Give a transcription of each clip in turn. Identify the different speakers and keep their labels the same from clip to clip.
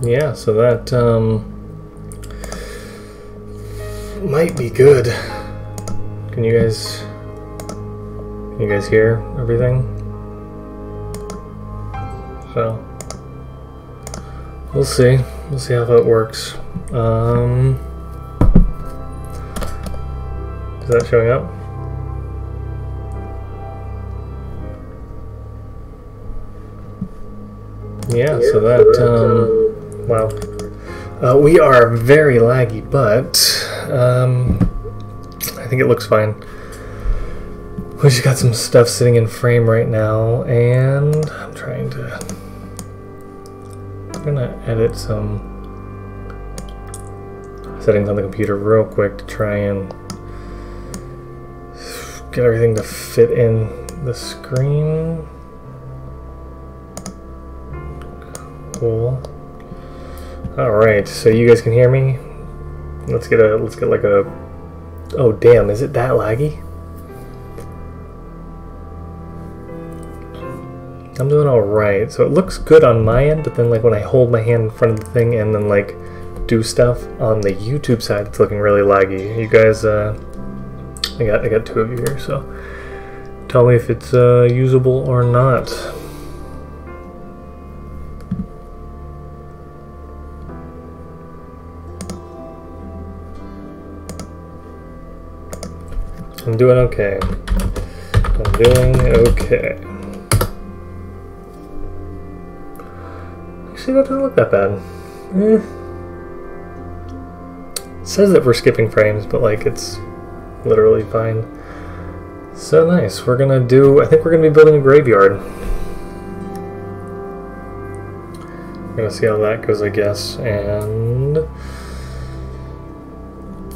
Speaker 1: Yeah, so that might be good. Can you guys hear everything? So we'll see. We'll see how that works. Is that showing up? Yeah, so that wow. We are very laggy, but I think it looks fine. We just got some stuff sitting in frame right now, and I'm gonna edit some settings on the computer real quick to try and get everything to fit in the screen. Cool. All right, so you guys can hear me. Let's get like a. Oh damn! Is it that laggy? I'm doing all right. So it looks good on my end, but then like when I hold my hand in front of the thing and then like do stuff on the YouTube side, it's looking really laggy. You guys, I got two of you here, so tell me if it's usable or not. I'm doing okay. I'm doing okay. Actually, that doesn't look that bad. It says that we're skipping frames, but like it's literally fine. So nice. We're gonna do. I think we're gonna be building a graveyard. We're gonna see how that goes, I guess. And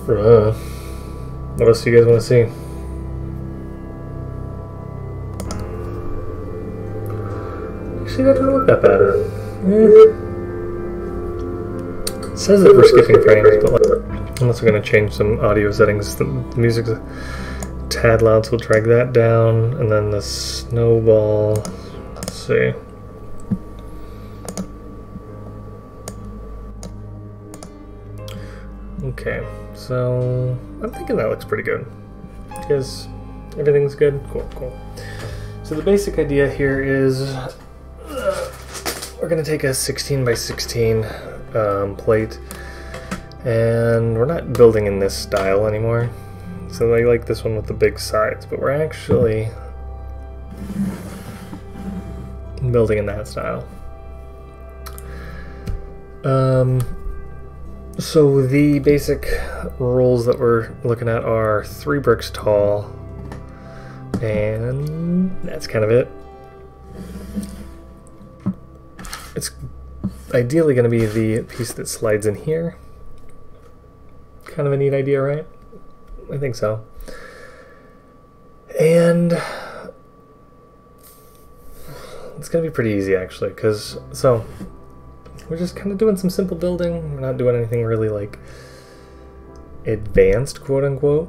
Speaker 1: what else do you guys want to see? Actually, that doesn't look that bad. It says that we're skipping frames, but like, unless we're going to change some audio settings, the music's a tad loud, so we'll drag that down, and then the snowball. Let's see. Okay, so I'm thinking that looks pretty good. Because everything's good? Cool, cool. So the basic idea here is we're going to take a 16 by 16 plate, and we're not building in this style anymore. So I like this one with the big sides, but we're actually building in that style. So the basic rules that we're looking at are 3 bricks tall, and that's kind of it. It's ideally going to be the piece that slides in here. Kind of a neat idea, right? I think so. And it's going to be pretty easy, actually, because we're just kind of doing some simple building. We're not doing anything really like advanced, quote unquote.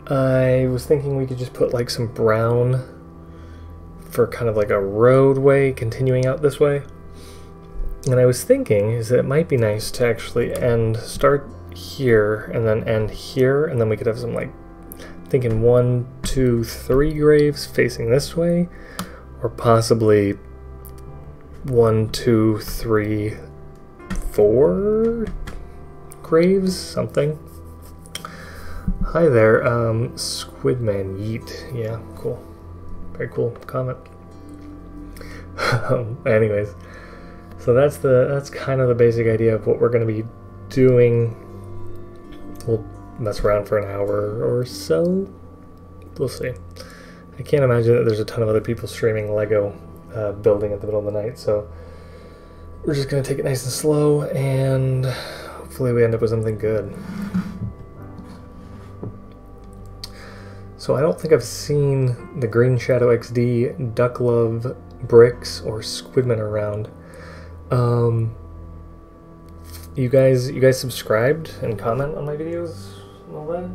Speaker 1: I was thinking we could just put like some brown for kind of like a roadway continuing out this way. And I was thinking is that it might be nice to actually start here and then end here, and then we could have some like, thinking 1, 2, 3 graves facing this way, or possibly 1, 2, 3, 4 graves, something. Hi there, Squidman Yeet. Yeah, cool. Very cool comment. Anyways, so that's kind of the basic idea of what we're going to be doing. We'll mess around for an hour or so. We'll see. I can't imagine that there's a ton of other people streaming Lego building at the middle of the night, so we're just going to take it nice and slow, and hopefully we end up with something good. So I don't think I've seen the Green Shadow XD, Duck Love, Bricks, or Squidman around. You guys subscribed and comment on my videos and all that?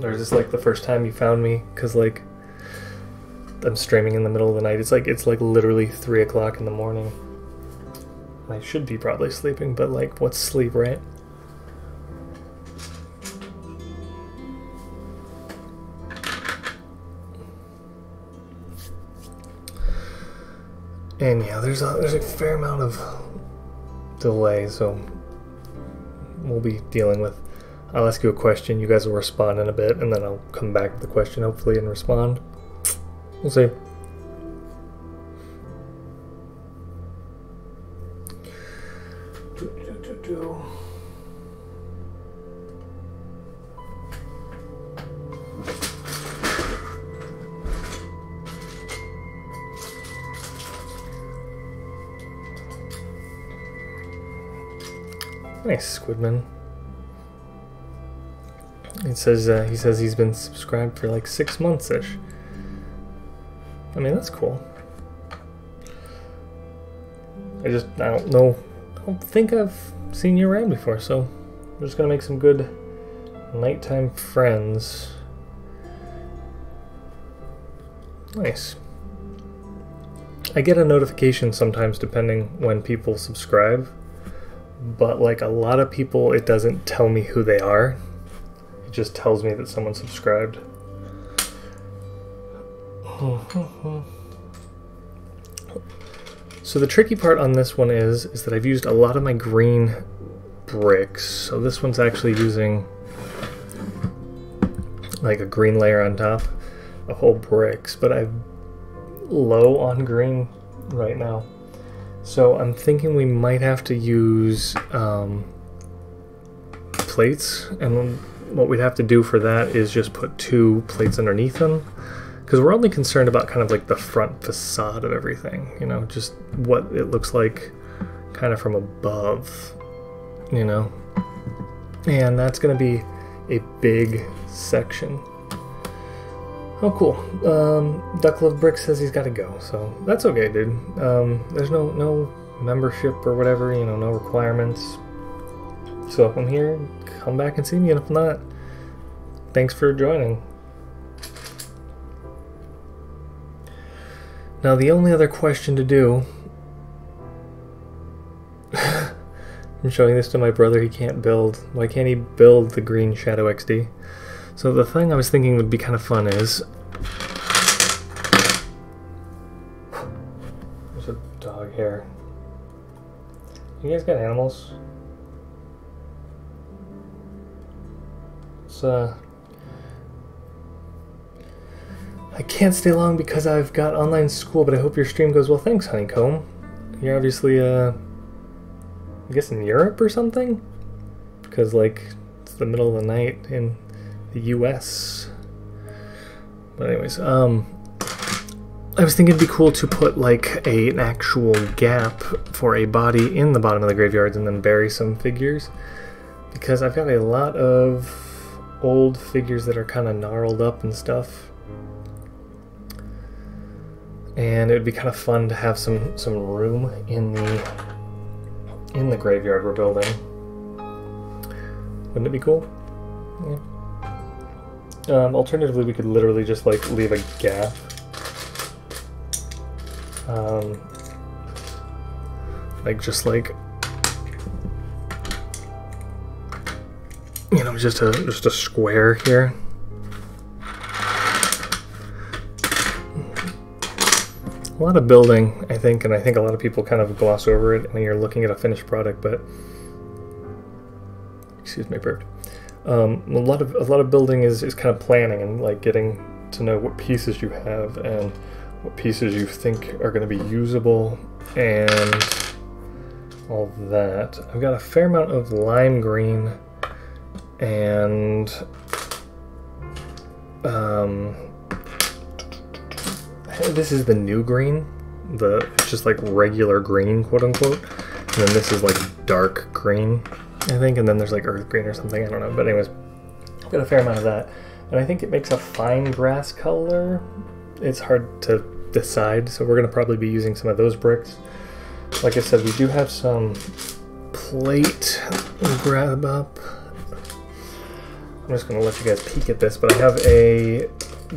Speaker 1: Or is this like the first time you found me? Because like I'm streaming in the middle of the night. It's like literally 3 o'clock in the morning. I should be probably sleeping, but like, what's sleep, right? And yeah, there's a fair amount of delay, so we'll be dealing with. I'll ask you a question, you guys will respond in a bit, and then I'll come back with the question hopefully and respond. We'll see. Nice, Squidman. It says he says he's been subscribed for like 6 months-ish. I mean, that's cool. I don't think I've seen you around before, so we're just gonna make some good nighttime friends. Nice. I get a notification sometimes depending when people subscribe, but like a lot of people, it doesn't tell me who they are. It just tells me that someone subscribed. So the tricky part on this one is that I've used a lot of my green bricks. So this one's actually using like a green layer on top of whole bricks, but I'm low on green right now. So I'm thinking we might have to use plates, and what we'd have to do for that is just put 2 plates underneath them, because we're only concerned about kind of like the front facade of everything, you know, just what it looks like kind of from above, you know, and that's going to be a big section. Oh, cool. Duck Love Brick says he's got to go, so that's okay, dude. There's no membership or whatever, you know, no requirements. So if I'm here, come back and see me, and if not, thanks for joining. Now the only other question to do I'm showing this to my brother. He can't build. Why can't he build the green Shadow XD? So the thing I was thinking would be kind of fun is... There's a dog here. You guys got animals? It's, I can't stay long because I've got online school, but I hope your stream goes well. Thanks, Honeycomb. You're obviously, I guess in Europe or something? Because, like, it's the middle of the night in the US. But anyways, I was thinking it'd be cool to put, like, an actual gap for a body in the bottom of the graveyards and then bury some figures. Because I've got a lot of old figures that are kind of gnarled up and stuff. And it would be kind of fun to have some room in the graveyard we're building. Wouldn't it be cool? Yeah. Alternatively, we could literally just like leave a gap. You know, just a square here. A lot of building, I think, and I think a lot of people kind of gloss over it when you're looking at a finished product, but excuse me, burped. A lot of building is kind of planning and like getting to know what pieces you have and what pieces you think are going to be usable and all that. I've got a fair amount of lime green and this is the new green. It's just like regular green, quote unquote. And then this is like dark green, I think, and then there's like earth green or something, I don't know. But anyways, I've got a fair amount of that. And I think it makes a fine grass color. It's hard to decide, so we're gonna probably be using some of those bricks. Like I said, we do have some plate. Grab up. I'm just gonna let you guys peek at this, but I have a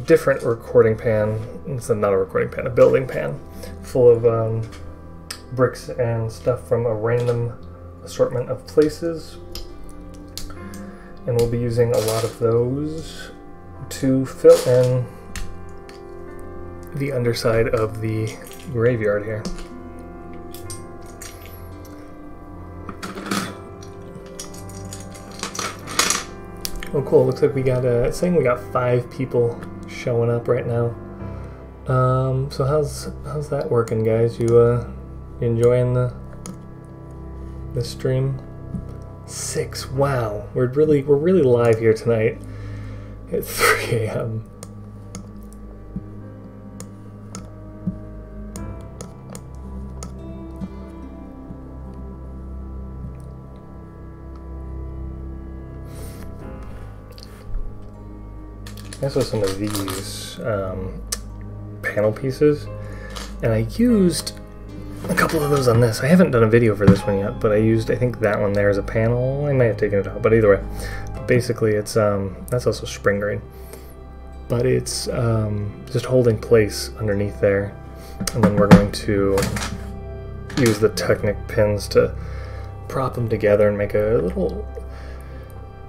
Speaker 1: different recording pan. It's not a recording pan, a building pan full of bricks and stuff from a random assortment of places, and we'll be using a lot of those to fill in the underside of the graveyard here. Oh cool, looks like we got it's saying we got 5 people showing up right now. So how's that working, guys? You enjoying the stream? 6, wow. We're really live here tonight at 3 a.m. I saw some of these panel pieces, and I used a couple of those on this. I haven't done a video for this one yet, but I used, I think that one there as a panel. I might have taken it out, but either way, basically it's that's also spring green, but it's just holding place underneath there, and then we're going to use the Technic pins to prop them together and make a little.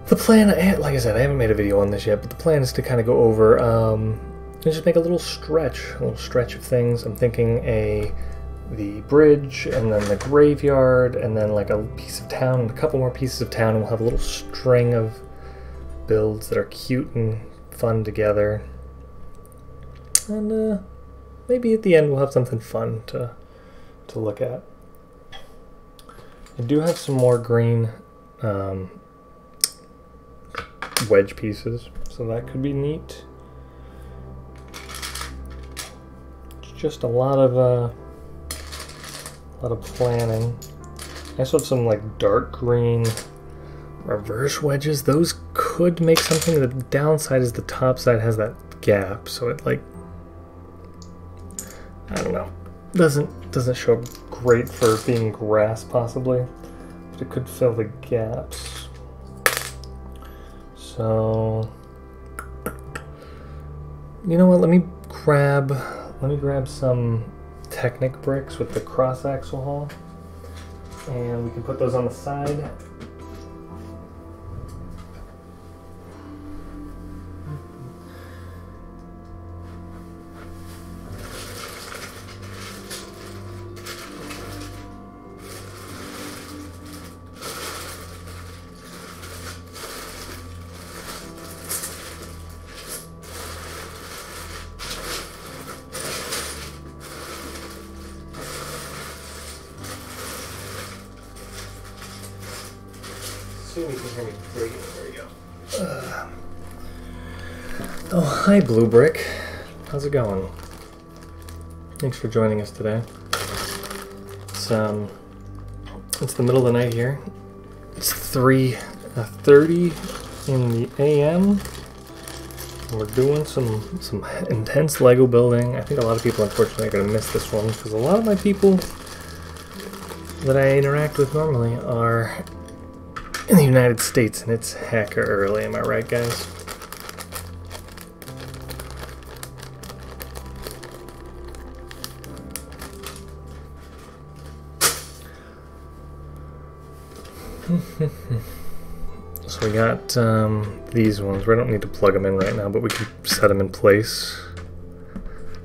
Speaker 1: The plan, like I said, I haven't made a video on this yet, but the plan is to kind of go over and just make a little stretch of things. I'm thinking the bridge, and then the graveyard, and then like a piece of town, and a couple more pieces of town, and we'll have a little string of builds that are cute and fun together. And maybe at the end we'll have something fun to look at. I do have some more green wedge pieces, so that could be neat. Just a lot of planning. I also have some like dark green reverse wedges. Those could make something. The downside is the top side has that gap, so it like, I don't know, doesn't show up great for being grass possibly, but it could fill the gaps. So, you know what? Let me grab some Technic bricks with the cross axle hull, And we can put those on the side. You can hear me digging. There you go. Oh, hi, Blue Brick. How's it going? Thanks for joining us today. It's the middle of the night here. It's 3:30 in the AM. We're doing some intense Lego building. I think a lot of people, unfortunately, are going to miss this one because a lot of my people that I interact with normally are in the United States, and it's hecka early, am I right, guys? So we got these ones. We don't need to plug them in right now, but we can set them in place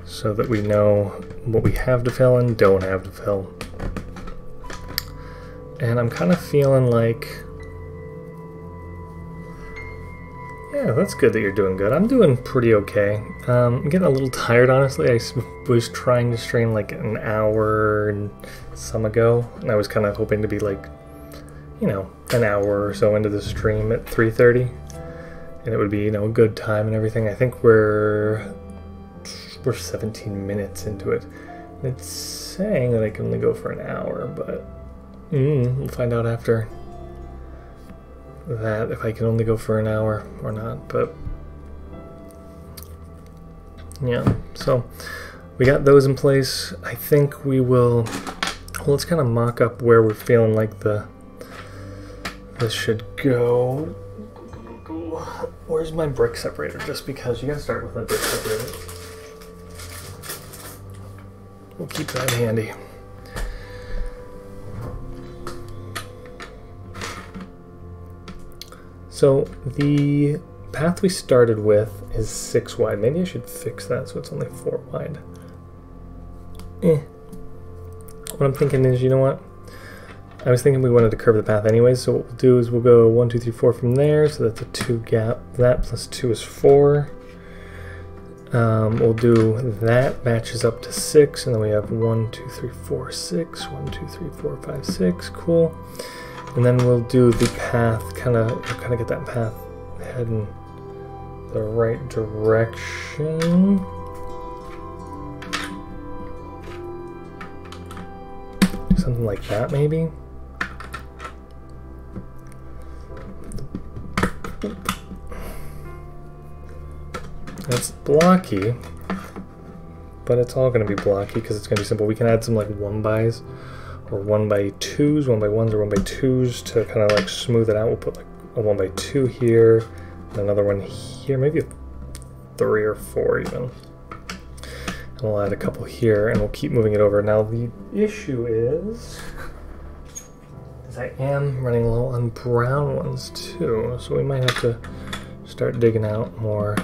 Speaker 1: so that we know what we have to fill and don't have to fill. And I'm kind of feeling like, yeah, that's good that you're doing good. I'm doing pretty okay. I'm getting a little tired, honestly. I was trying to stream like an hour and some ago, and I was kind of hoping to be like, you know, an hour or so into the stream at 3:30, and it would be, you know, a good time and everything. I think we're 17 minutes into it. It's saying that I can only go for an hour, but we'll find out after that if I can only go for an hour or not. But yeah, so we got those in place. I think we will, well, let's kind of mock up where we're feeling like this should go. Where's my brick separator? Just because you gotta start with a brick separator. We'll keep that handy. So the path we started with is 6 wide. Maybe I should fix that so it's only 4 wide. What I'm thinking is, you know what? I was thinking we wanted to curve the path anyways, so what we'll do is we'll go 1, 2, 3, 4 from there, so that's a 2 gap. That plus 2 is 4. We'll do that, matches up to 6, and then we have 1, 2, 3, 4, 6. 1, 2, 3, 4, 5, 6. Cool. And then we'll do the path, kind of get that path heading the right direction. Something like that, maybe. It's blocky, but it's all going to be blocky because it's going to be simple. We can add some like 1x's or 1x2s, 1x1s or 1x2s to kind of like smooth it out. We'll put like a 1x2 here, and another one here, maybe a 3 or 4 even. And we'll add a couple here, and we'll keep moving it over. Now the issue is I am running low on brown ones too, so we might have to start digging out more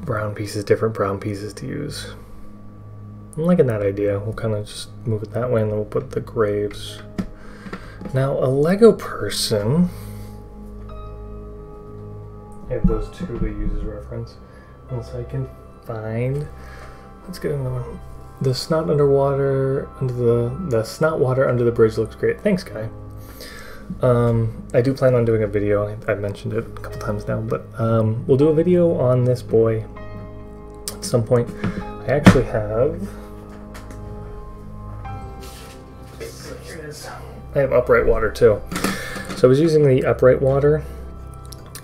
Speaker 1: brown pieces, different brown pieces to use. I'm liking that idea. We'll kind of just move it that way, and then we'll put the graves. Now, a Lego person, I have those two to use as reference. Unless I can find, let's get another one. The snot underwater, the snot water under the bridge looks great. Thanks, Kai. I do plan on doing a video. I've mentioned it a couple times now, but we'll do a video on this boy at some point. I actually have, here it is. I have upright water too. So I was using the upright water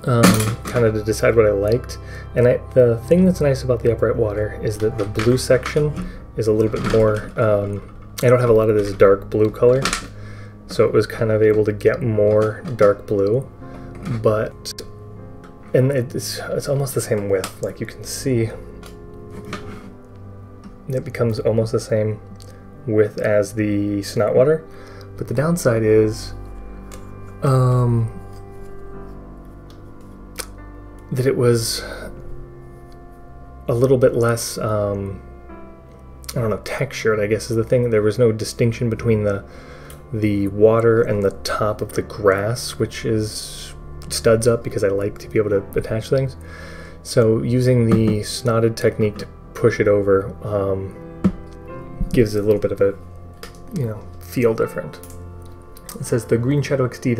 Speaker 1: kind of to decide what I liked. And the thing that's nice about the upright water is that the blue section is a little bit more, I don't have a lot of this dark blue color, so it was kind of able to get more dark blue, and it's almost the same width. Like you can see, it becomes almost the same width as the snot water, but the downside is that it was a little bit less, I don't know, textured, I guess is the thing. There was no distinction between the water and the top of the grass, which is studs up because I like to be able to attach things. So using the snotted technique to push it over gives it a little bit of a, you know, feel different. It says the Green Shadow XD,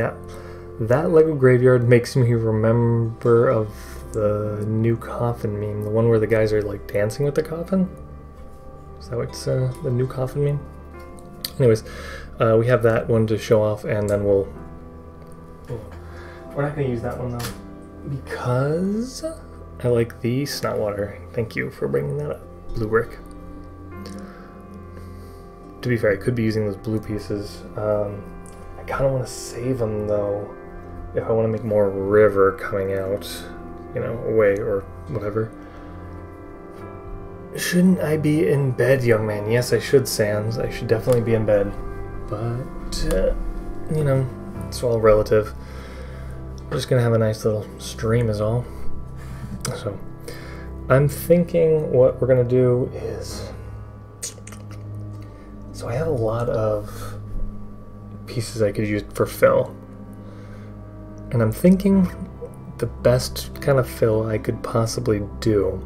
Speaker 1: that Lego graveyard makes me remember of the new coffin meme, the one where the guys are like dancing with the coffin. Is that what's the new coffin meme? Anyways, we have that one to show off, and then we're not going to use that one though, because I like the snot water. Thank you for bringing that up, Blue Brick. To be fair, I could be using those blue pieces. I kind of want to save them though, if I want to make more river coming out, you know, away or whatever. Shouldn't I be in bed, young man? Yes, I should, Sans. I should definitely be in bed. But, you know, it's all relative. We're just going to have a nice little stream is all. So, I'm thinking what we're going to do is... So I have a lot of pieces I could use for fill. And I'm thinking the best kind of fill I could possibly do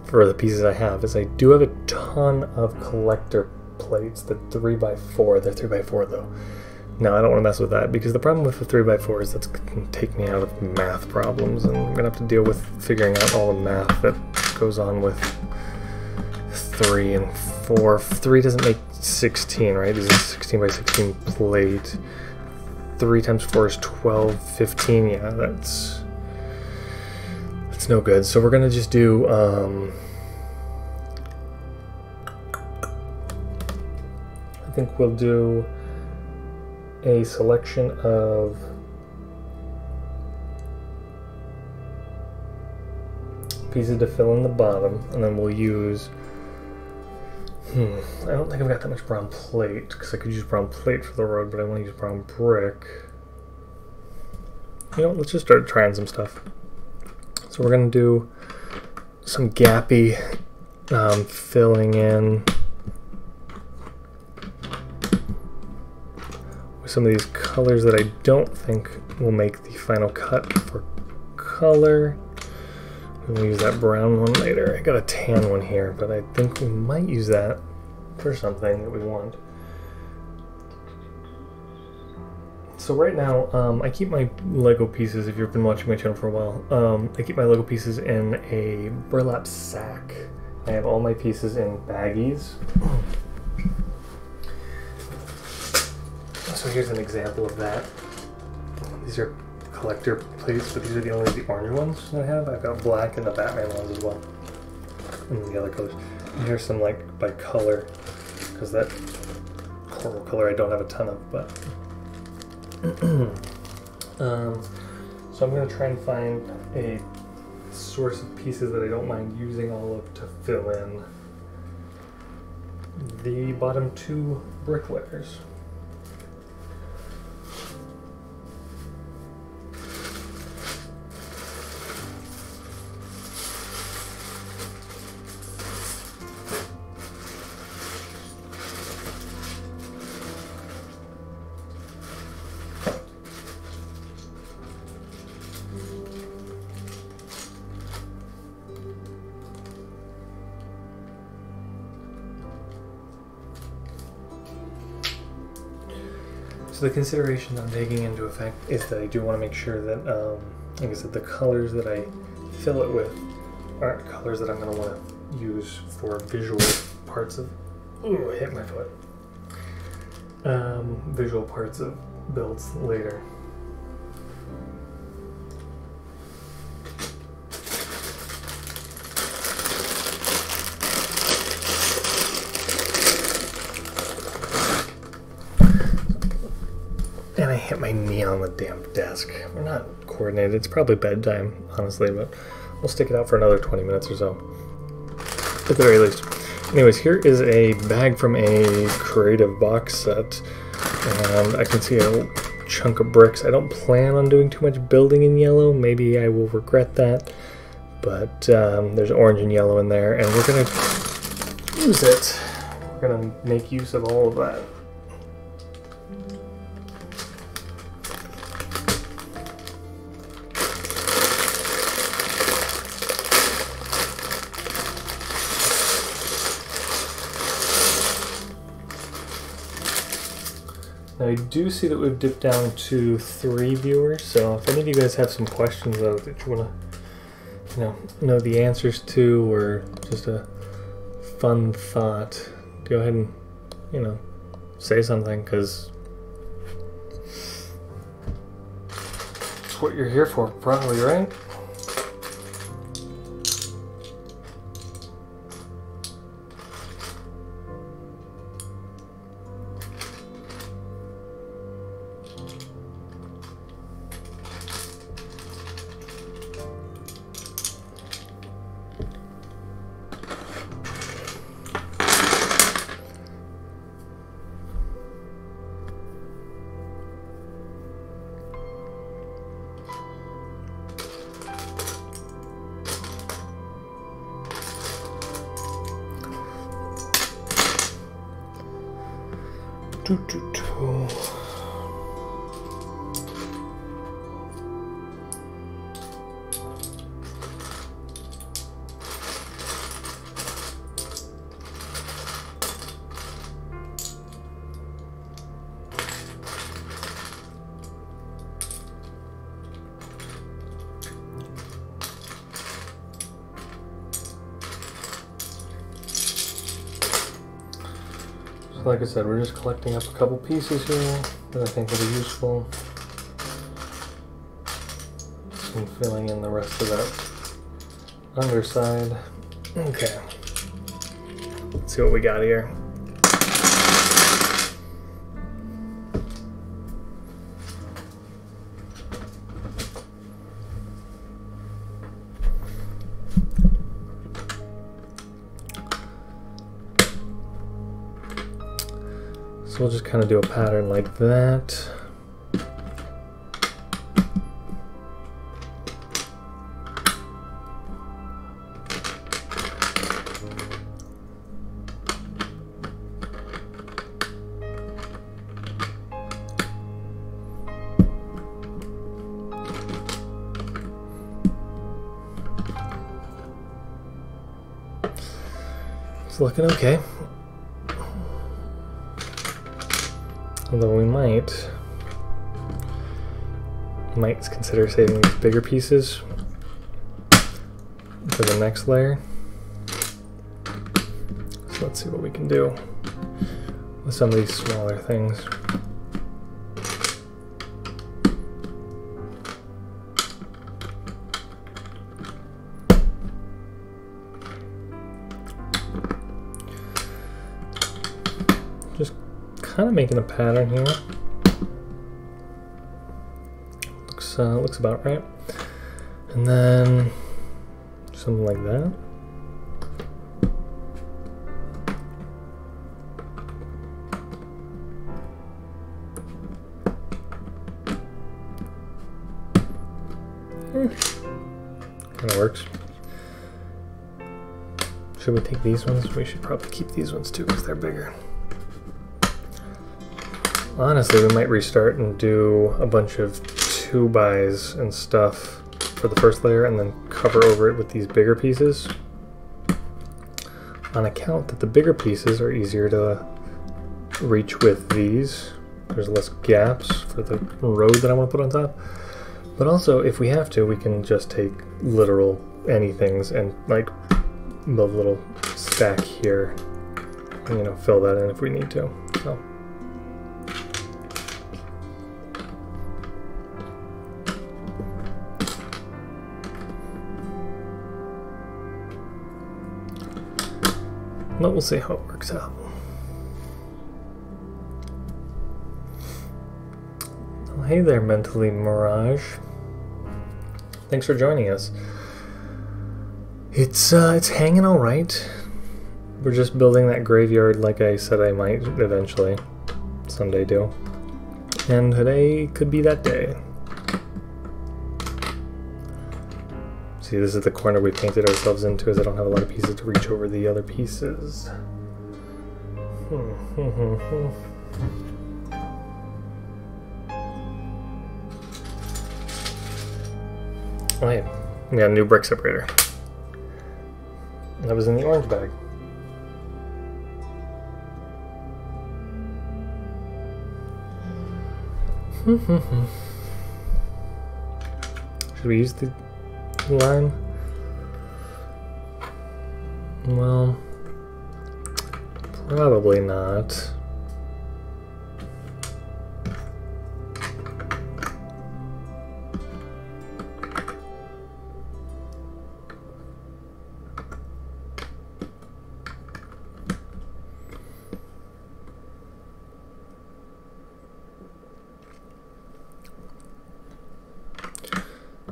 Speaker 1: for the pieces I have is I do have a ton of collector plates, the 3x4. They're 3x4 though. No, I don't want to mess with that, because the problem with the 3x4 is that's going to take me out of math problems, and I'm going to have to deal with figuring out all the math that goes on with 3 and 4. 3 doesn't make 16, right? This is a 16 by 16 plate. 3 times 4 is 12, 15. Yeah, that's no good. So we're gonna just do I think we'll do a selection of pieces to fill in the bottom, and then we'll use I don't think I've got that much brown plate, because I could use brown plate for the road, but I want to use brown brick. You know, let's just start trying some stuff. So we're going to do some gappy filling in with some of these colors that I don't think will make the final cut for color. We'll use that brown one later. I got a tan one here, but I think we might use that for something that we want. So right now, I keep my Lego pieces, if you've been watching my channel for a while, I keep my Lego pieces in a burlap sack. I have all my pieces in baggies. So here's an example of that. These are collector plates, but these are the orange ones that I have. I've got black and the Batman ones as well, and the other colors. And here's some like by color, because that coral color I don't have a ton of, but so I'm going to try and find a source of pieces that I don't mind using all of to fill in the bottom 2 brick layers. So the consideration I'm taking into effect is that I do want to make sure that, like I said, the colors that I fill it with aren't colors that I'm going to want to use for visual parts of... Ooh, I hit my foot. Visual parts of builds later. And I hit my knee on the damn desk. We're not coordinated. It's probably bedtime, honestly, but we'll stick it out for another 20 minutes or so, at the very least. Anyways, here is a bag from a creative box set, and I can see a chunk of bricks. I don't plan on doing too much building in yellow. Maybe I will regret that, but there's orange and yellow in there, and we're gonna use it. We're gonna make use of all of that. Now I do see that we've dipped down to 3 viewers, so if any of you guys have some questions though that you want to know the answers to, or just a fun thought, go ahead and say something, because it's what you're here for, probably, right? Like I said, we're just collecting up a couple pieces here that I think will be useful, and filling in the rest of that underside. Okay, let's see what we got here. So we'll just kind of do a pattern like that. It's looking okay. Although we might consider saving these bigger pieces for the next layer. So let's see what we can do with some of these smaller things. Just kind of making a pattern here. Looks about right. And then something like that. Kind of works. Should we take these ones? We should probably keep these ones too because they're bigger. Honestly, we might restart and do a bunch of 2x and stuff for the first layer and then cover over it with these bigger pieces, on account that the bigger pieces are easier to reach with these. There's less gaps for the road that I want to put on top. But also, if we have to, we can just take literal anythings and like build a little stack here and, you know, fill that in if we need to. So. But we'll see how it works out. Oh, hey there, Mentally Mirage. Thanks for joining us. It's hanging all right. We're just building that graveyard like I said I might eventually someday do. And today could be that day. See, this is the corner we painted ourselves into, as I don't have a lot of pieces to reach over the other pieces. Oh yeah, we got a new brick separator. That was in the orange bag. Should we use the lime? Well, probably not.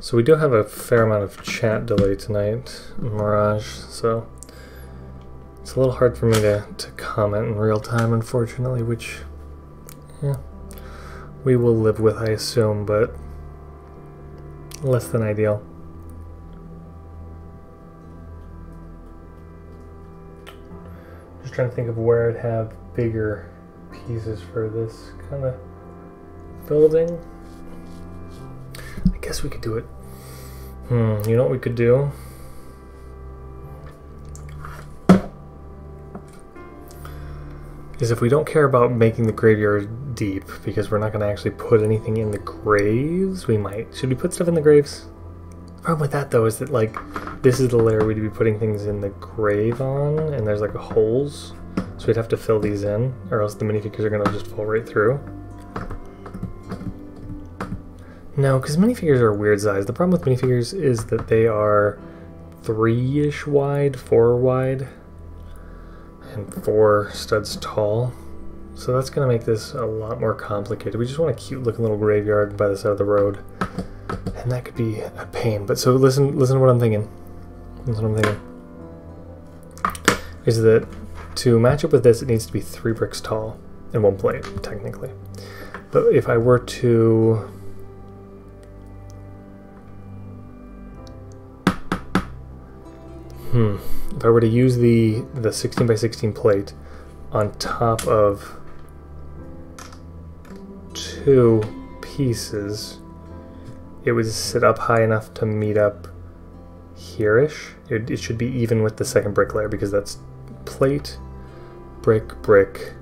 Speaker 1: So we do have a fair amount of chat delay tonight, Mirage, so it's a little hard for me to comment in real time, unfortunately, which, yeah, we will live with, I assume, but less than ideal. Just trying to think of where I'd have bigger pieces for this kind of building. I guess we could do it. You know what we could do? Is if we don't care about making the graveyard deep, because we're not going to actually put anything in the graves, we might. Should we put stuff in the graves? The problem with that, though, is that, like, this is the layer we'd be putting things in the grave on, and there's, like, holes. So we'd have to fill these in, or else the minifigures are going to just fall right through. No, because minifigures are a weird size. The problem with minifigures is that they are 3-ish wide, 4 wide, and 4 studs tall. So that's going to make this a lot more complicated. We just want a cute looking little graveyard by the side of the road. And that could be a pain. But so listen to what I'm thinking. Listen to what I'm thinking. Is that to match up with this, it needs to be 3 bricks tall and 1 plate, technically. But if I were to... If I were to use the 16 by 16 plate on top of 2 pieces, it would sit up high enough to meet up here-ish. It should be even with the second brick layer, because that's plate, brick, brick,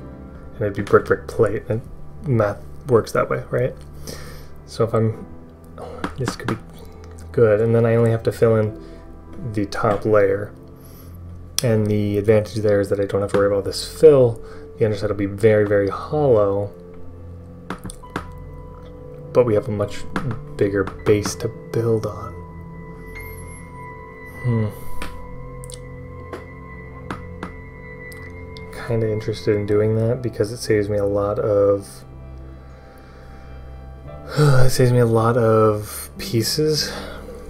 Speaker 1: and it'd be brick, brick, plate. And math works that way, right? So if I'm... this could be good, and then I only have to fill in the top layer. And the advantage there is that I don't have to worry about this fill. The underside will be very, very hollow, but we have a much bigger base to build on. Kind of interested in doing that because it saves me a lot of pieces,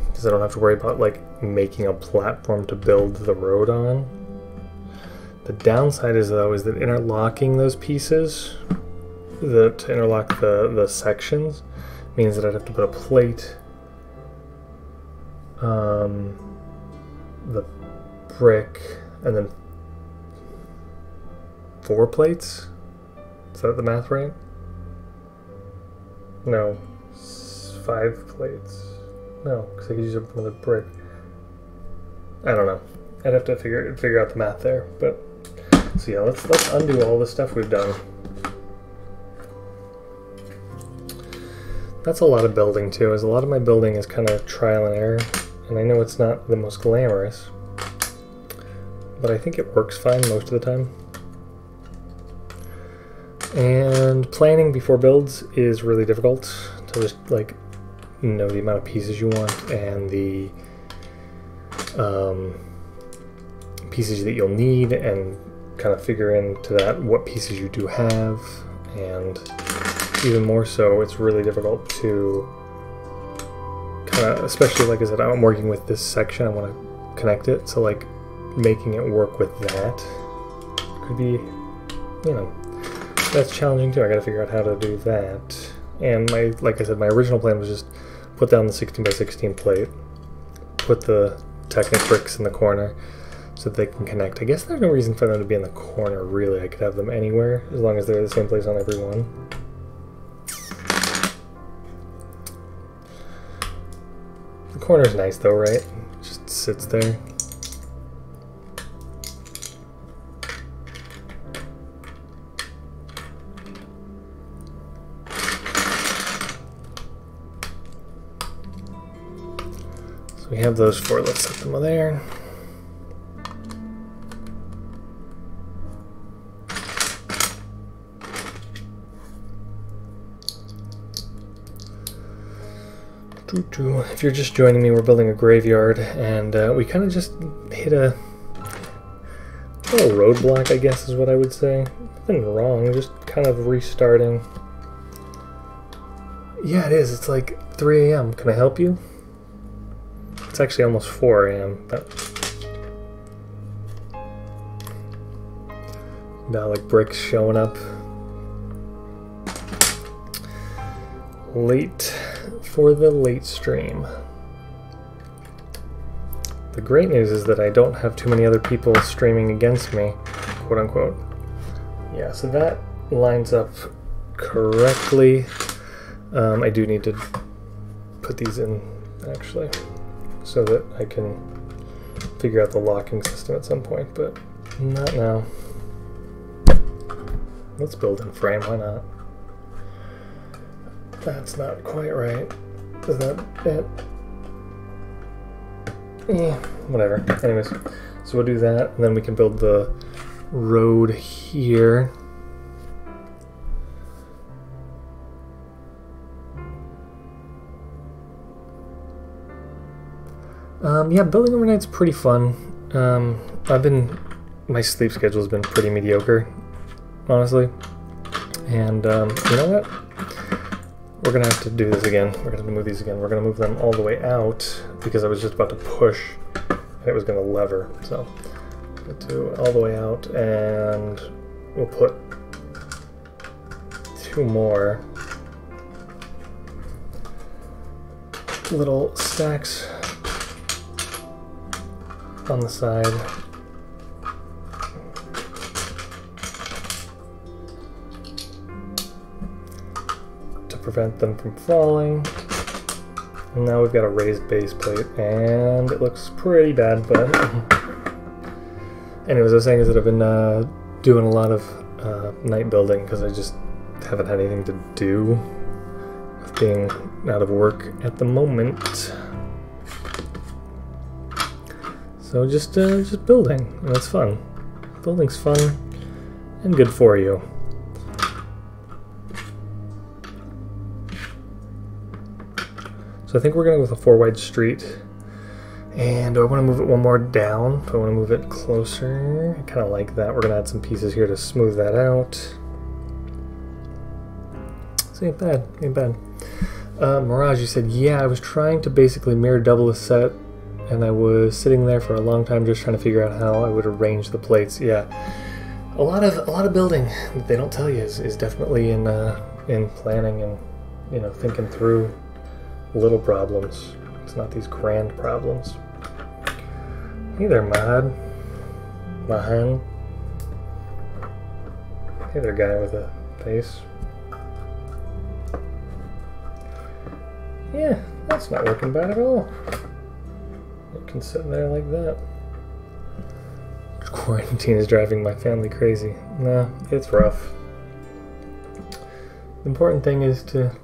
Speaker 1: because I don't have to worry about like making a platform to build the road on. The downside is though is that interlocking those pieces, to interlock the sections, means that I'd have to put a plate, the brick, and then 4 plates? Is that the math right? No, 5 plates. No, because I could use another brick. I don't know. I'd have to figure out the math there. But so yeah, let's undo all the stuff we've done. That's a lot of building too. As a lot of my building is kind of trial and error, and I know it's not the most glamorous, but I think it works fine most of the time. And planning before builds is really difficult to just like know the amount of pieces you want and the pieces that you'll need, and kind of figure into that what pieces you do have. And even more so, it's really difficult to kind of, especially like I said, I'm working with this section, I want to connect it, so like making it work with that could be, you know, that's challenging too. I gotta figure out how to do that. And like I said, my original plan was just put down the 16 by 16 plate, put the Technic bricks in the corner so that they can connect. I guess there's no reason for them to be in the corner, really. I could have them anywhere, as long as they're the same place on every one. The corner's nice though, right? It just sits there. So we have those four, let's set them there. If you're just joining me, we're building a graveyard, and we kind of just hit a little roadblock, I guess is what I would say. Nothing wrong, just kind of restarting. Yeah, it is. It's like 3 a.m. Can I help you? It's actually almost 4 a.m. But now, like, bricks showing up. Late for the late stream. The great news is that I don't have too many other people streaming against me, quote unquote. Yeah, so that lines up correctly. I do need to put these in, actually, so that I can figure out the locking system at some point, but not now. Let's build in frame, why not? That's not quite right. Is that it? Yeah, whatever. Anyways, so we'll do that, and then we can build the road here. Yeah, building overnight's pretty fun. My sleep schedule has been pretty mediocre, honestly. And you know what? We're gonna have to do this again. We're gonna have to move these again. We're gonna move them all the way out because I was just about to push and it was gonna lever. So we'll do it all the way out, and we'll put 2 more little stacks on the side. Prevent them from falling. And now we've got a raised base plate, and it looks pretty bad, but anyways, I was saying is that I've been doing a lot of night building because I just haven't had anything to do with being out of work at the moment. So just building, and it's fun. Building's fun and good for you. So I think we're going to go with a 4 wide street. And do I want to move it one more down? Do I want to move it closer? I kind of like that. We're going to add some pieces here to smooth that out. So ain't bad, ain't bad. Mirage, you said, yeah, I was trying to basically mirror double a set, and I was sitting there for a long time just trying to figure out how I would arrange the plates. Yeah, a lot of building that they don't tell you is definitely in planning and, you know, thinking through little problems. It's not these grand problems. Hey there, Mahan. Hey there, guy with a face. Yeah, that's not working bad at all. It can sit there like that. Quarantine is driving my family crazy. Nah, it's rough. The important thing is to,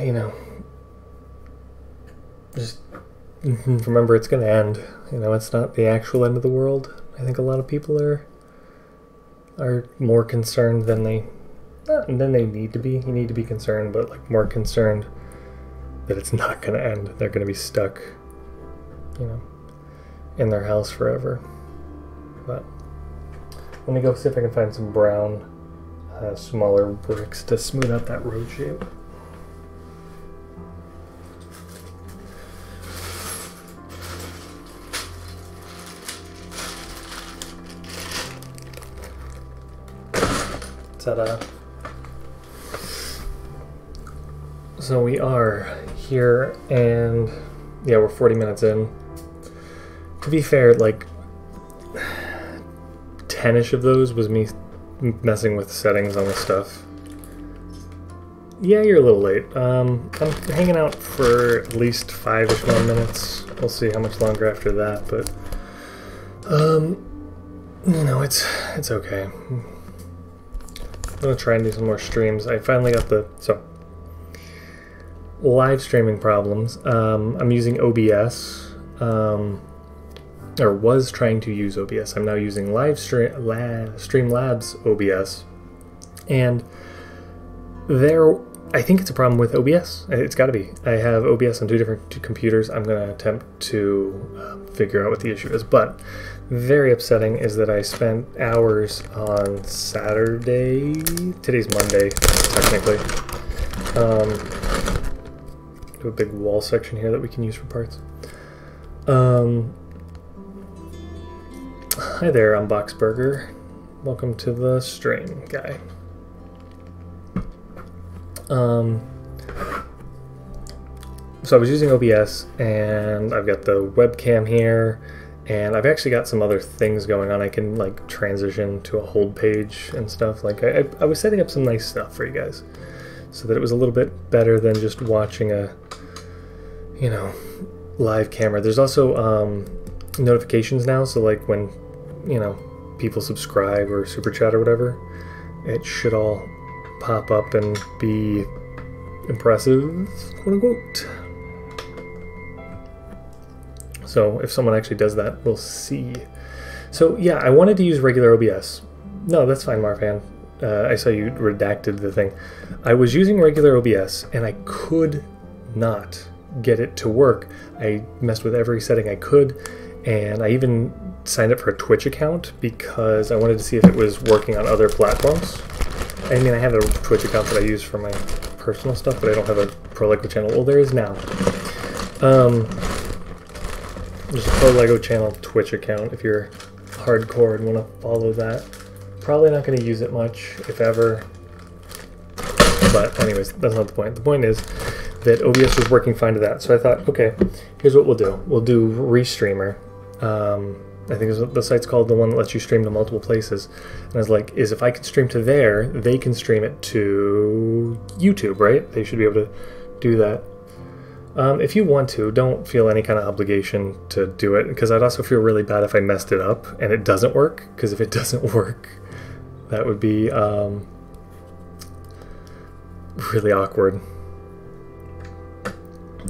Speaker 1: you know, just remember it's going to end. You know, it's not the actual end of the world. I think a lot of people are more concerned than they need to be. You need to be concerned, but like more concerned that it's not going to end. They're going to be stuck, you know, in their house forever. But let me go see if I can find some brown, smaller bricks to smooth out that road shape. Ta-da. So we are here, and yeah, we're 40 minutes in. To be fair, like 10-ish of those was me messing with settings on the stuff. Yeah, you're a little late. I'm hanging out for at least 5-ish more minutes. We'll see how much longer after that, but you know, it's okay. I'm gonna try and do some more streams. I finally got the live streaming problems. I'm using OBS, or was trying to use OBS. I'm now using Streamlabs OBS, and I think it's a problem with OBS. It's got to be. I have OBS on two different computers. I'm going to attempt to figure out what the issue is. But very upsetting is that I spent hours on Saturday. Today's Monday, technically. We have a big wall section here that we can use for parts. Hi there, I'm Boxburger. Welcome to the stream, guy. So I was using OBS, and I've got the webcam here, and I've actually got some other things going on. I can like transition to a hold page and stuff. Like I was setting up some nice stuff for you guys, so that it was a little bit better than just watching a, you know, live camera. There's also notifications now, so like when, you know, people subscribe or super chat or whatever, it should all pop up and be impressive, quote unquote. So if someone actually does that, we'll see. So yeah, I wanted to use regular OBS. No, that's fine, Marfan. I saw you redacted the thing. I was using regular OBS, and I could not get it to work. I messed with every setting I could, and I even signed up for a Twitch account because I wanted to see if it was working on other platforms. I mean, I have a Twitch account that I use for my personal stuff, but I don't have a Pro Lego channel. Well, there is now. There's a Pro Lego channel Twitch account if you're hardcore and want to follow that. Probably not going to use it much, if ever. But anyways, that's not the point. The point is that OBS was working fine to that. So I thought, okay, here's what we'll do. We'll do Restreamer. I think the site's called, the one that lets you stream to multiple places. And I was like, if I can stream to there, they can stream it to YouTube, right? They should be able to do that. If you want to, don't feel any kind of obligation to do it, because I'd also feel really bad if I messed it up and it doesn't work, because if it doesn't work, that would be really awkward.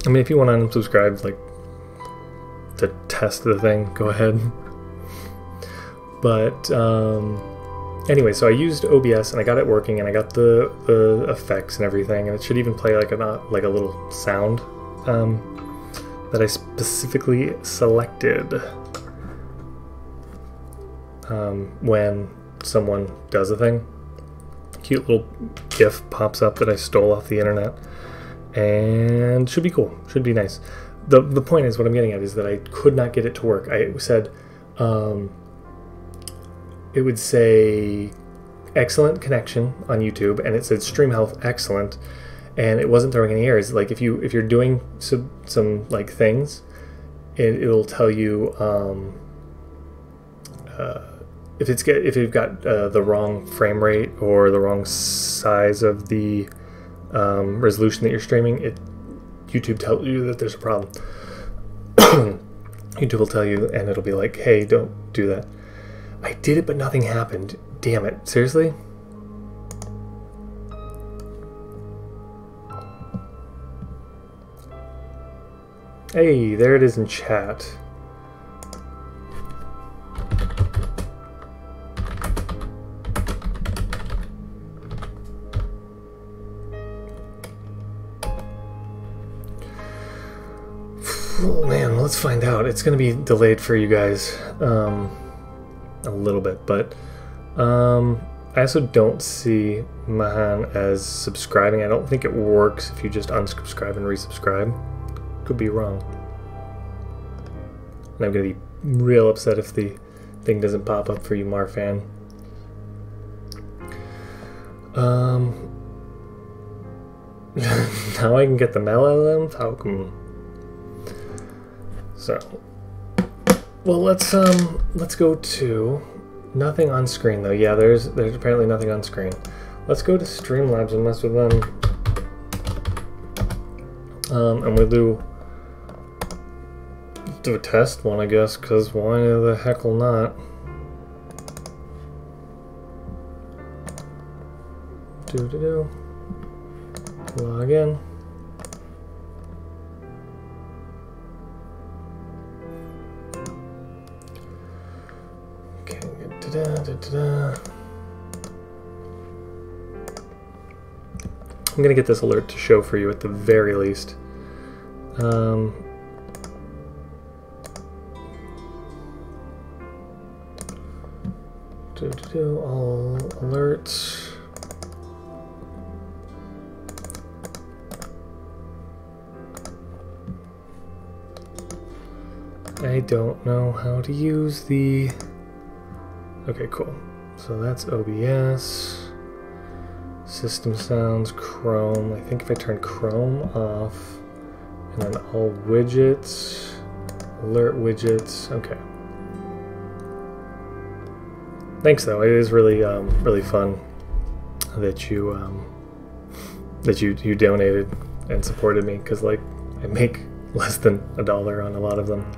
Speaker 1: I mean, if you want to unsubscribe, like, to test the thing, go ahead. But anyway, so I used OBS and I got it working, and I got the effects and everything, and it should even play like a little sound that I specifically selected when someone does a thing. Cute little GIF pops up that I stole off the internet, and should be cool, should be nice. The point is, what I'm getting at is that I could not get it to work. I said, it would say excellent connection on YouTube, and it said stream health excellent, and it wasn't throwing any errors. Like if you're doing some like things, it'll tell you if you've got the wrong frame rate or the wrong size of the resolution that you're streaming. YouTube tells you that there's a problem. YouTube will tell you, and it'll be like, hey, don't do that. I did it, but nothing happened. Damn it. Seriously? Hey, there it is in chat. Oh man, let's find out. It's going to be delayed for you guys a little bit, but I also don't see Mahan as subscribing. I don't think it works if you just unsubscribe and resubscribe. Could be wrong. And I'm going to be real upset if the thing doesn't pop up for you, Marfan. Now I can get the mail out of them? How come? So, well, let's go to nothing on screen though. Yeah, there's apparently nothing on screen. Let's go to Streamlabs and mess with them. And we'll do a test one, I guess, because why the heck will not? Log in. Okay, I'm gonna get this alert to show for you at the very least. All alerts. I don't know how to use the... Okay, cool. So that's OBS. System sounds, Chrome. I think if I turn Chrome off, and then all widgets, alert widgets, okay. Thanks though, it is really really fun that you donated and supported me, because like I make less than $1 on a lot of them.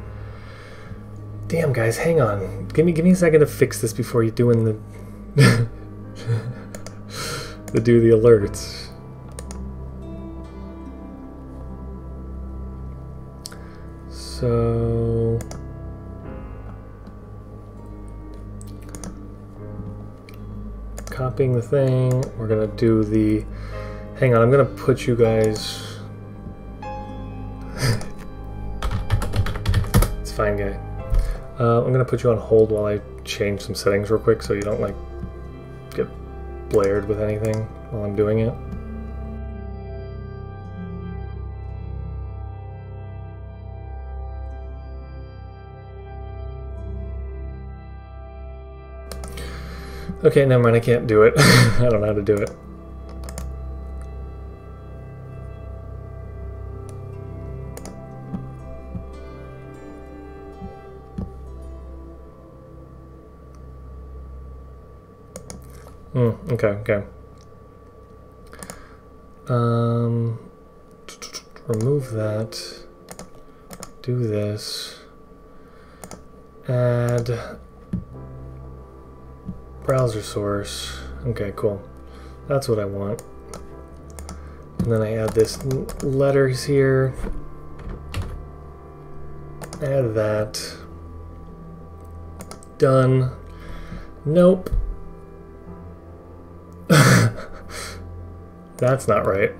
Speaker 1: Damn guys, hang on. Give me a second to fix this before you doing the do the alerts. So copying the thing, we're gonna do the, hang on, I'm gonna put you guys, it's fine guy. I'm gonna put you on hold while I change some settings real quick so you don't like get blared with anything while I'm doing it. Okay, never mind, I can't do it. I don't know how to do it. Okay. Remove that. Do this. Add browser source. Okay, cool. That's what I want. And then I add this letters here. Add that. Done. Nope. That's not right.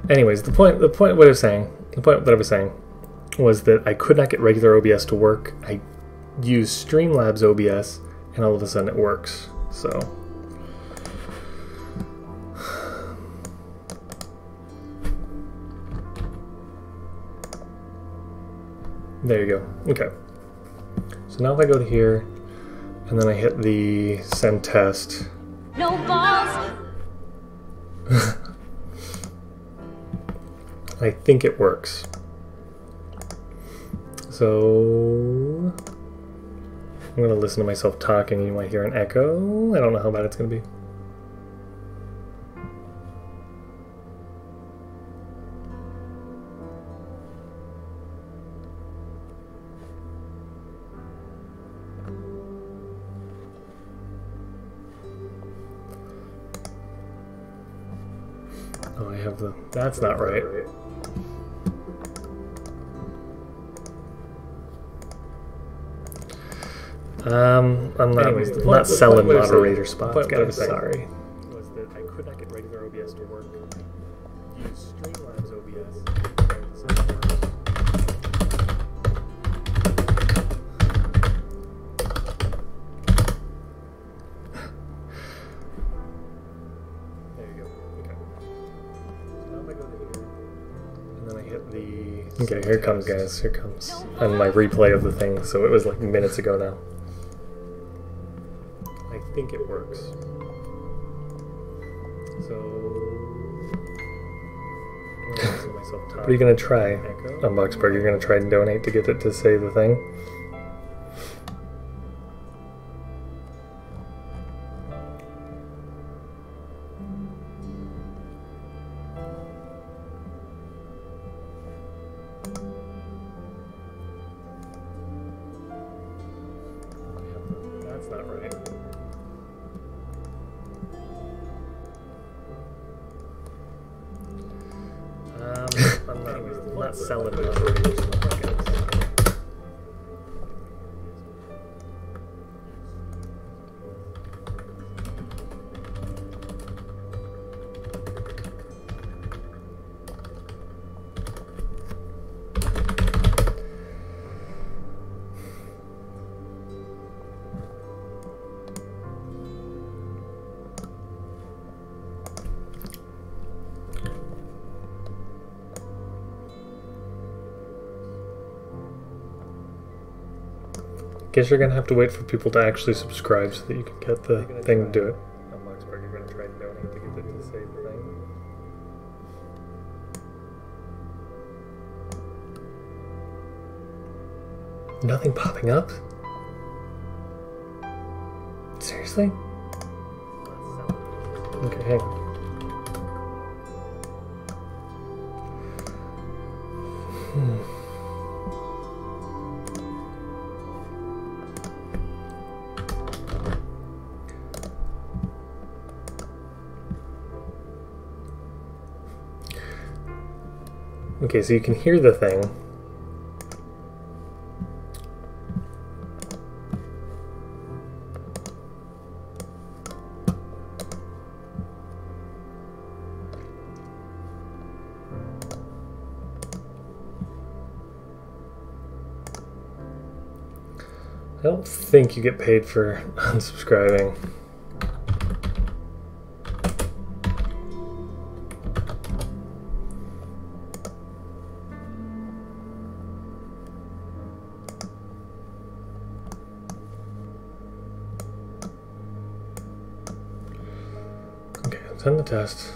Speaker 1: Anyways, the point that I was saying was that I could not get regular OBS to work. I used Streamlabs OBS, and all of a sudden it works. So there you go. Okay. So now if I go to here, and then I hit the send test. No balls. I think it works. So I'm going to listen to myself talking. You might hear an echo. I don't know how bad it's going to be. Oh, I have the... That's not right. I'm not, anyways, I'm not selling moderator spots, guys. Sorry. Was that I could not get regular OBS to work. Use Streamlabs OBS. There you go. Okay. So now if I go to here, and And then I hit the... Okay, here it comes, guys. Here it comes. On my replay of the thing, so it was like minutes ago now. I think it works. So... What are you gonna try, Unboxberg? You're gonna try and donate to get it to say the thing? That's not right. I'm not selling moderators. Guess you're gonna have to wait for people to actually subscribe so that you can get the thing to do it. Unboxberg, you're gonna try and donate to get it to say the thing. Nothing popping up? Seriously? Okay, hang on. Okay, so you can hear the thing. I don't think you get paid for unsubscribing. Send the test.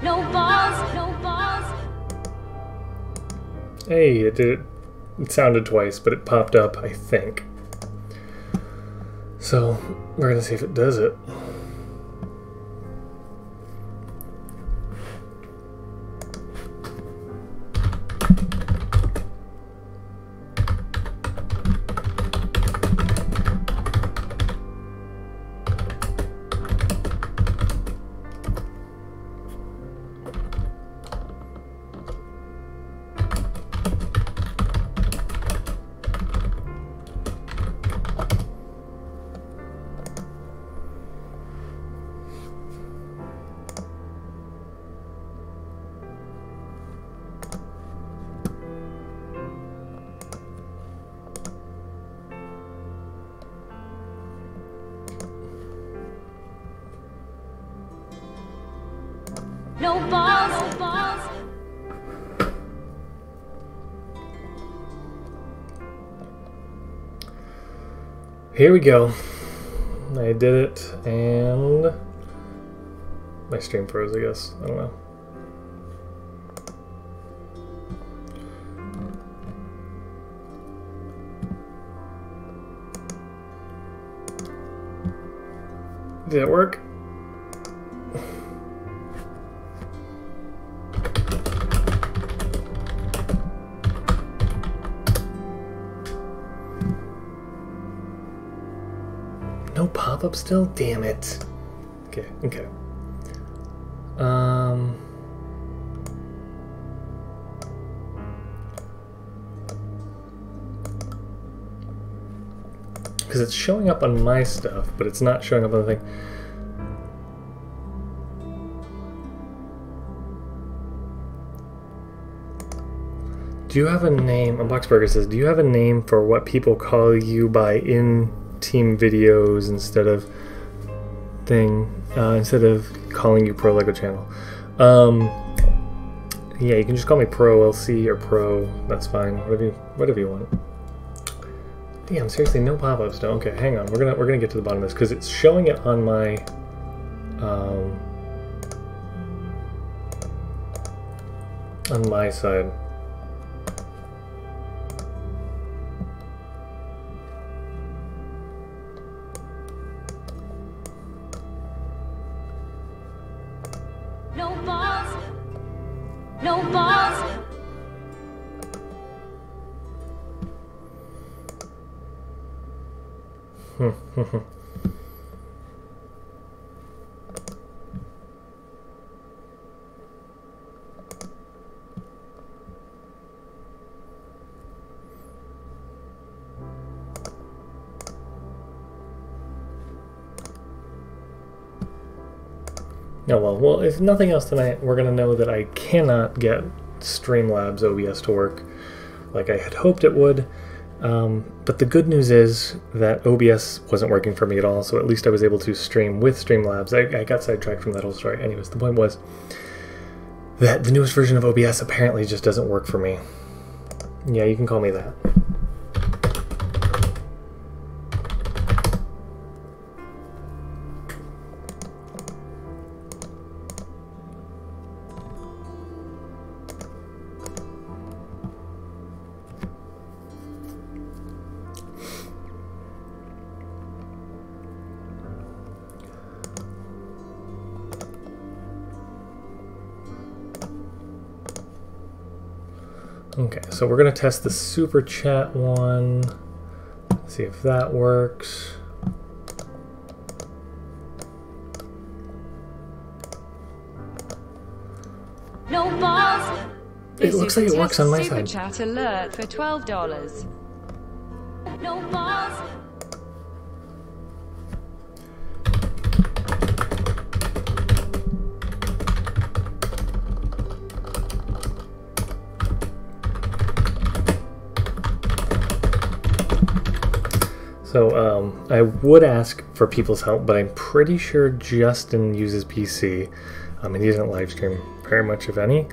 Speaker 2: No balls, no balls.
Speaker 1: Hey, it did it. It sounded twice, but it popped up, I think. So, we're gonna see if it does it.
Speaker 2: No balls, no balls.
Speaker 1: Here we go. I did it, and my stream froze, I guess. I don't know. Did it work? No pop-up still? Damn it. Okay, okay. Because it's showing up on my stuff, but it's not showing up on the thing. Do you have a name? Boxburger says, do you have a name for what people call you by in-team videos instead of calling you Pro Lego Channel? Yeah, you can just call me Pro LC or Pro. That's fine. Whatever you want. Damn, seriously, no pop-ups. No. Okay, hang on. We're gonna get to the bottom of this because it's showing it on my side.
Speaker 2: No balls. No balls.
Speaker 1: Oh well, if nothing else tonight, we're going to know that I cannot get Streamlabs OBS to work like I had hoped it would. But the good news is that OBS wasn't working for me at all, so at least I was able to stream with Streamlabs. I got sidetracked from that whole story. Anyways, the point was that the newest version of OBS apparently just doesn't work for me. Yeah, you can call me that. Okay, so we're going to test the super chat one, see if that works.
Speaker 2: No balls.
Speaker 1: It looks like it works on my
Speaker 3: Super
Speaker 1: side.
Speaker 3: chat alert for $12.
Speaker 2: No balls.
Speaker 1: So I would ask for people's help, but I'm pretty sure Justin uses PC, and he doesn't live stream very much, if any.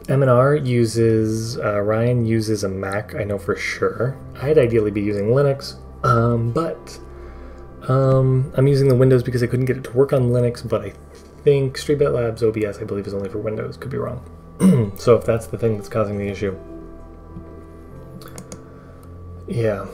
Speaker 1: M&R uses, Ryan uses a Mac, I know for sure. I'd ideally be using Linux, but I'm using the Windows because I couldn't get it to work on Linux, but I think Streetbet Labs OBS, I believe, is only for Windows. Could be wrong. So if that's the thing that's causing the issue. Yeah.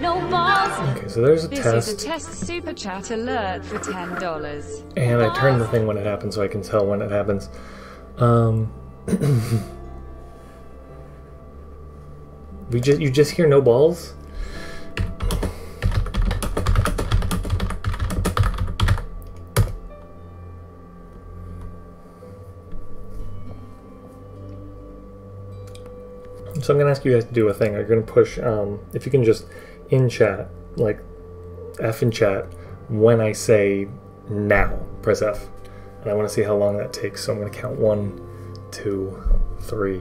Speaker 2: No balls.
Speaker 1: Okay, so there's a
Speaker 3: This
Speaker 1: test.
Speaker 3: is a test super chat alert for $10.
Speaker 1: And I turn the thing when it happens so I can tell when it happens. You just hear no balls? So I'm going to ask you guys to do a thing. I'm going to push, if you can just in chat, like F in chat, when I say now, press F. And I want to see how long that takes. So I'm going to count 1, 2, 3,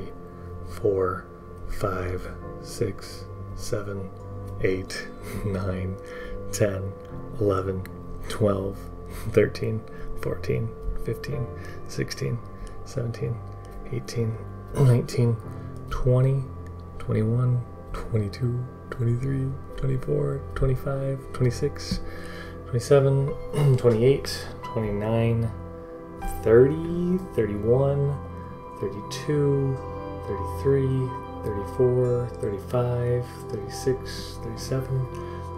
Speaker 1: 4, 5, 6, 7, 8, 9, 10, 11, 12, 13, 14, 15, 16, 17, 18, 19, 20, 21, 22, 23, 24, 25, 26, 27, 28, 29, 30, 31, 32, 33, 34, 35, 36, 37,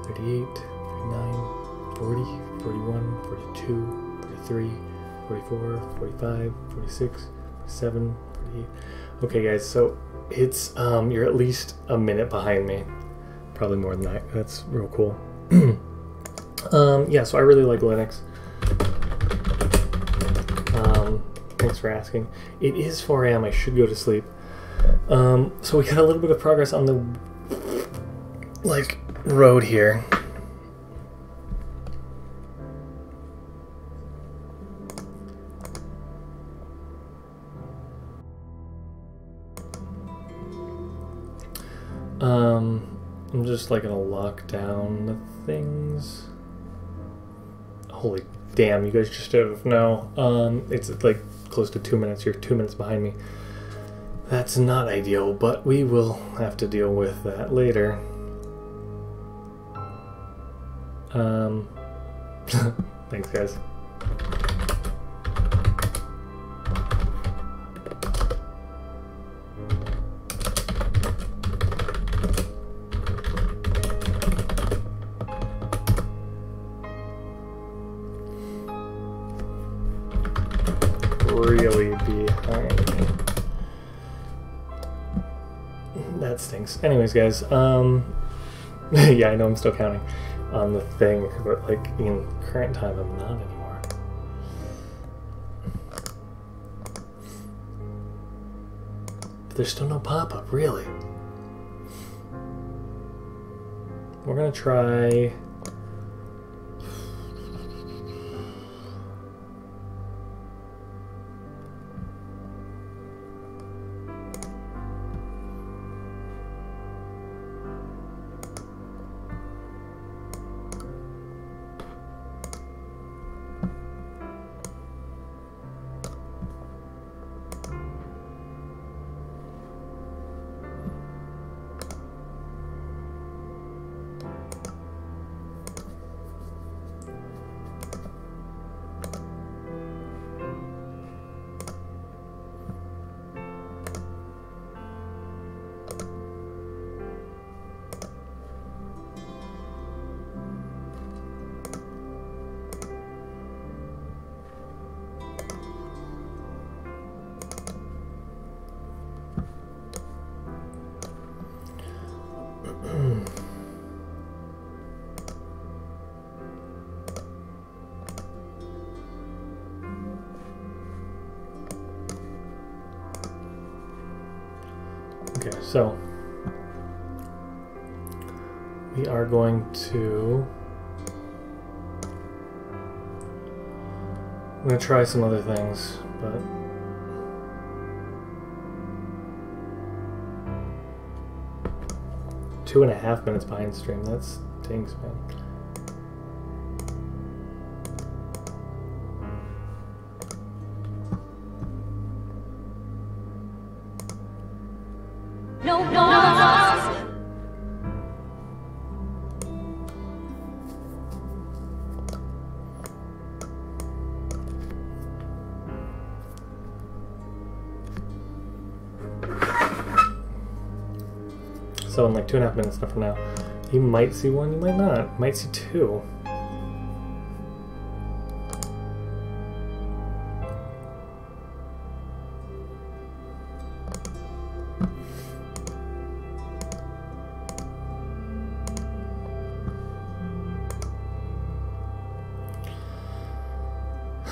Speaker 1: 38, 39, 40, 41, 42, 43, 44, 45, 46, 47, 48. Okay guys, so it's you're at least a minute behind me. Probably more than that. That's real cool. Yeah, so I really like Linux. Thanks for asking. It is 4 AM. I should go to sleep. So we got a little bit of progress on the road here. I'm just gonna lock down the things. Holy damn, you guys just don't know. It's close to 2 minutes. You're 2 minutes behind me. That's not ideal, but we will have to deal with that later. Thanks guys. Really behind me. That stinks. Anyways, guys, yeah, I know I'm still counting on the thing, but in current time, I'm not anymore. But there's still no pop-up, really. We're gonna try. Okay, so we are going to. I'm going to try some other things, but. Two and a half minutes behind stream. That stinks, man.
Speaker 2: No balls.
Speaker 1: So in 2.5 minutes from now, you might see one, you might not. You might see two.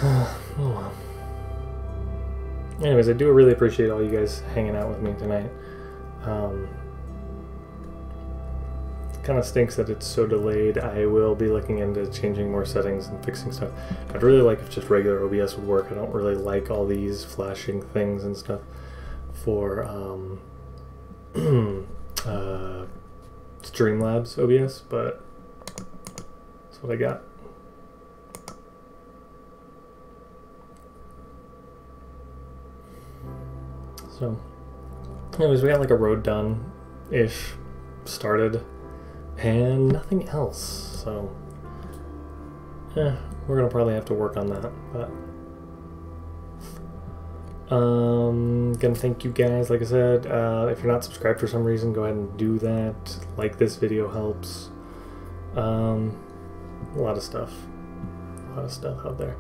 Speaker 1: Oh. Anyways, I do really appreciate all you guys hanging out with me tonight. Kind of stinks that it's so delayed. I will be looking into changing more settings and fixing stuff. I'd really like if just regular OBS would work. I don't really like all these flashing things and stuff for Streamlabs OBS, but that's what I got. So, anyways, we got a road done-ish started. And nothing else, so we're gonna probably have to work on that, but Gonna thank you guys. Like I said, if you're not subscribed for some reason, go ahead and do that. Like this video helps. A lot of stuff out there.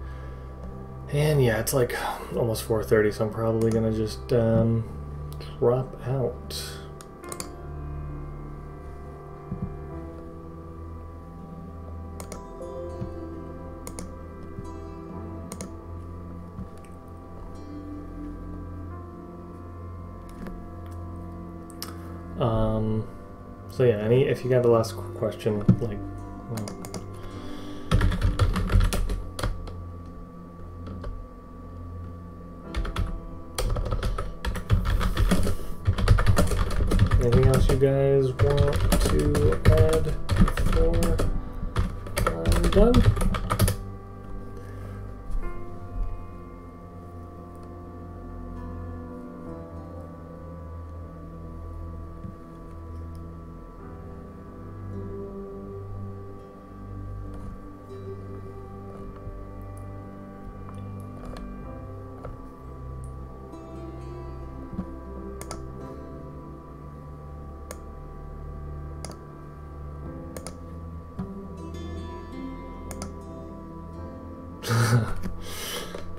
Speaker 1: And yeah, it's like almost 4:30, so I'm probably gonna just drop out. So yeah, if you got a last question, like, anything else you guys want to add before I'm done?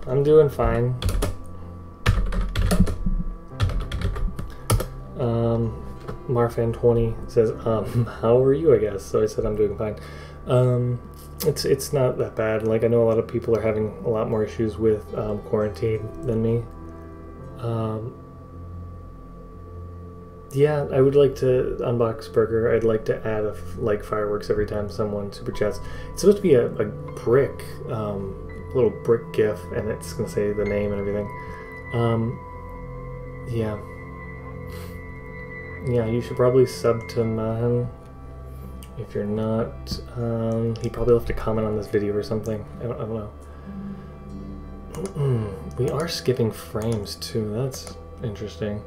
Speaker 1: I'm doing fine. Marfan20 says, how are you, I guess? So I said I'm doing fine. It's not that bad. Like, I know a lot of people are having a lot more issues with quarantine than me. Yeah, I would like to unbox Burger. I'd like to add like fireworks every time someone super chats. It's supposed to be a brick, little brick GIF, and it's gonna say the name and everything. Yeah, you should probably sub to Mahan. If you're not, he probably left a comment on this video or something. I don't know. We are skipping frames too. That's interesting.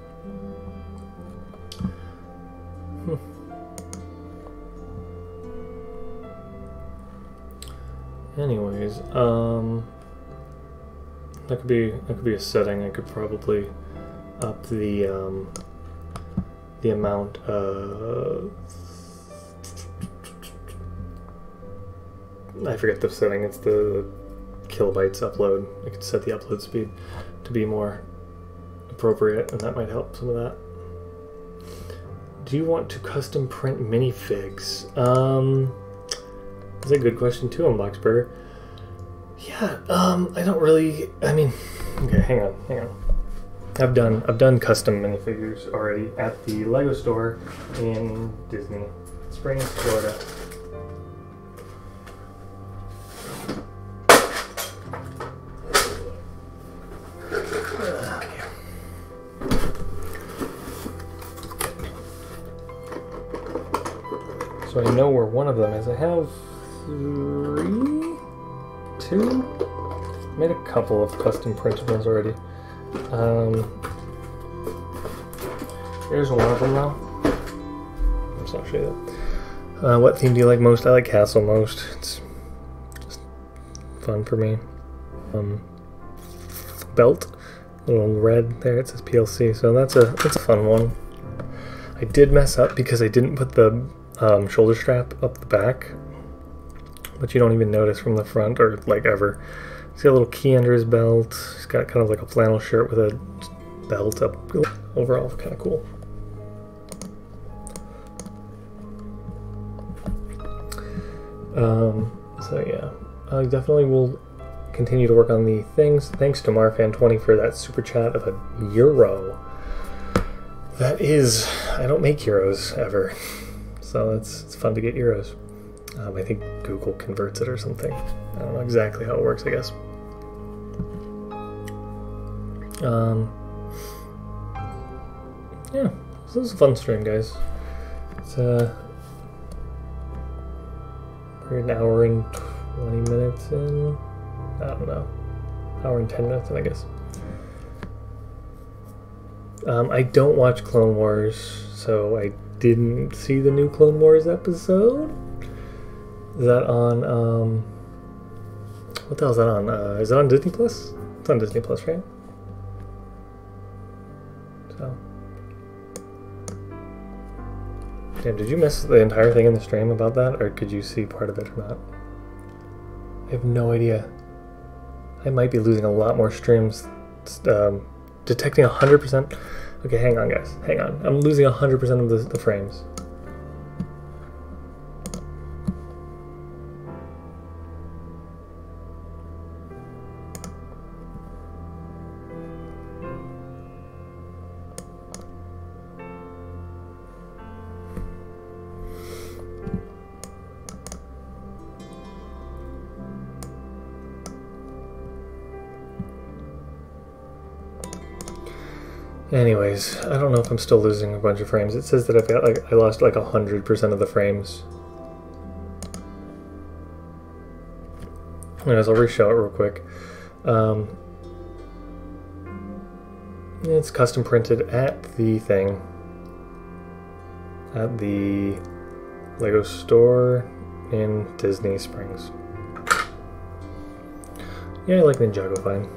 Speaker 1: Anyways, that could be a setting. I could probably up the amount of, I forget the setting. It's the kilobytes upload. I could set the upload speed to be more appropriate, and that might help some of that. Do you want to custom print minifigs? That's a good question too, Unboxburger. Yeah, I don't really. I mean, okay, hang on. I've done custom minifigures already at the Lego store in Disney Springs, Florida. So I know where one of them is. I have two? Made a couple of custom printed ones already. Here's one of them though. I'm just gonna show you that. What theme do you like most? I like Castle most. It's just fun for me. Belt, little red there. It says PLC, so that's a fun one. I did mess up because I didn't put the shoulder strap up the back, but you don't even notice from the front or like ever. He's got a little key under his belt. He's got kind of like a flannel shirt with a belt up. Overall, kind of cool. So yeah, I definitely will continue to work on the things. Thanks to Marfan20 for that super chat of €1. That is, I don't make euros ever, so it's fun to get euros. I think Google converts it or something. I don't know exactly how it works, I guess. Yeah, this was a fun stream, guys. It's we're an hour and 20 minutes in. I don't know. Hour and 10 minutes in, I guess. I don't watch Clone Wars, so I didn't see the new Clone Wars episode. Is that on, what the hell is that on? Is it on Disney Plus? It's on Disney Plus, right? So, damn, did you miss the entire thing in the stream about that, or could you see part of it or not? I have no idea. I might be losing a lot more streams. Detecting 100%. Okay, hang on, guys. Hang on. I'm losing 100% of the frames. Anyways, I don't know if I'm still losing a bunch of frames. It says that I've got like I lost like 100% of the frames. Anyways, I'll re-show it real quick. It's custom printed at the thing, at the Lego store in Disney Springs. Yeah, I like Ninjago fine.